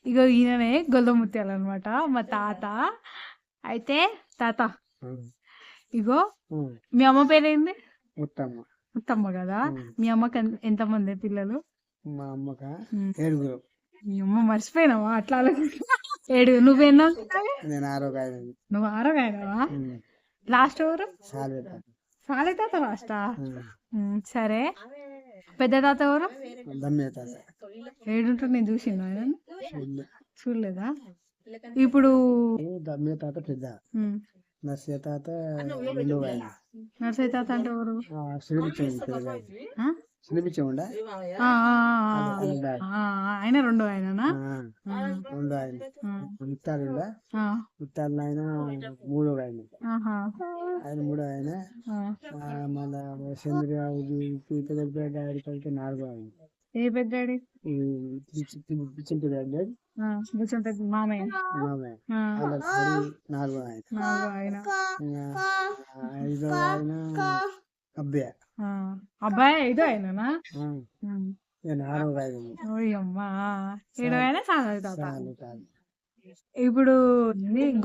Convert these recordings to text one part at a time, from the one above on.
ఇగో ఈయననే గొల్ల ముత్యాలు అనమాట మా తాత. అయితే తాత ఇగో మీ అమ్మ పేరేంది? ముత్తమ్మ కదా. మీ అమ్మకి ఎంతమంది పిల్లలు? మా అమ్మక 7. మీ అమ్మ మర్చిపోయినావా అట్లా 7. నువ్వెన్నో? నేను 6వ ఆయన. నువ్వు 6వ ఆయనవా? లాస్ట్ ఎవరు? సాలే తాత లాస్టా? సరే, పెద్ద తాత ఎవరు? దమ్మే తాత. 7 ఉంటుంది, నేను చూసిండు ఆయన చూడలేదా? ఇప్పుడు దమ్మే తాత పెద్ద, నర్సయ్య తాత 2వ ఆయన. నర్సయ్య తాత అంటే ఎవరు? చిన్నపిచ్చముండ ఆయన 2వ ఆయననా? 2వ ఆయన. ముత్తాలుండ, ముత్తాలు ఆయన 3వ ఆయన. ఆయన 3వ ఆయన. మళ్ళా చంద్రబాబు పెద్ద డాడీ కలిపి 4వ ఆయన. ఏ పెద్ద డాడీ? పిచ్చింటి డాడీ మామయ్య. 4వ ఆయన. 5వ ఆయన అబ్బాయి 5వ ఆయననా? 6వ ఆయన. ఓయమ్మా, 7వ ఆయన సాలే తాత. ఇప్పుడు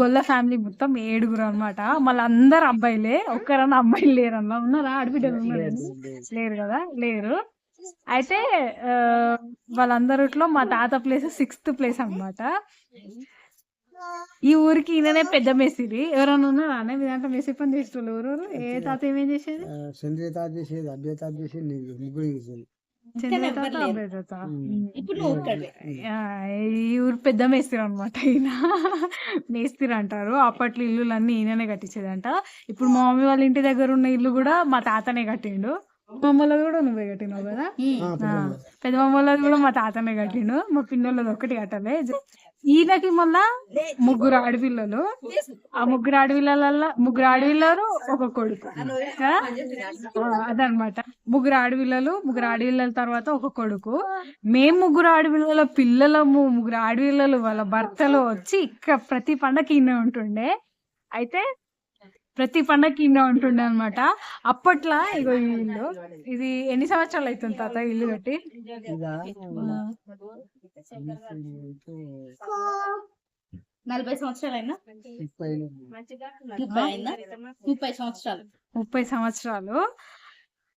గొల్ల ఫ్యామిలీ మొత్తం 7 అనమాట. మళ్ళీ అందరు అబ్బాయిలే, ఒక్కరన్నా అమ్మాయిలు లేరు. అలా ఉన్నారా? ఆడబిడ్డలు లేరు కదా? లేరు. అయితే వాళ్ళందరిలో మా తాత ప్లేస్ 6th ప్లేస్ అనమాట. ఈ ఊరికి ఈయననే పెద్ద మేస్త్రి. ఎవరైనా ఉన్నారా అనే మీ దాంట్లో మేస్త్రి పని చేసేవాళ్ళు ఎవరు? ఏ తాత ఏమేం చేసేది? చంద్రయ్య తాత చేసేది, అభ్య తాత చేసేది, ముగ్గురు చేసేది. ఈ ఊరు పెద్ద మేస్త్రి అనమాట. ఈయన మేస్త్రి అంటారు. అప్పట్లో ఇల్లులన్నీ ఈయననే కట్టించేదంట. ఇప్పుడు మా మమ్మీ వాళ్ళ ఇంటి దగ్గర ఉన్న ఇల్లు కూడా మా తాతనే కట్టిండు. మమ్మల్ని కూడా నువ్వే కట్టినావు కదా? పెద్ద మమ్మల్ని కూడా మా తాతనే కట్టిండు. మా పిన్నోళ్ళది ఒక్కటి కట్టలే. ఈయనకి మళ్ళా 3 ఆడపిల్లలు. ఆ 3 ఆడపిల్లలు ఒక కొడుకు. అదనమాట. 3 ఆడపిల్లల తర్వాత ఒక కొడుకు. మేము 3 ఆడపిల్లల పిల్లలము. 3 ఆడపిల్లలు వాళ్ళ భర్తలు వచ్చి ఇక్కడ ప్రతి పండగకి ఈయన ఉంటుండే. అయితే ప్రతి పండగకి ఈయన ఉంటుండే అనమాట. అప్పట్లో ఇగో ఈ ఇల్లు, ఇది ఎన్ని సంవత్సరాలు అవుతుంది తాత ఇల్లు కట్టి? 40 సంవత్సరాలైనా? 30 సంవత్సరాలు. 30 సంవత్సరాలు.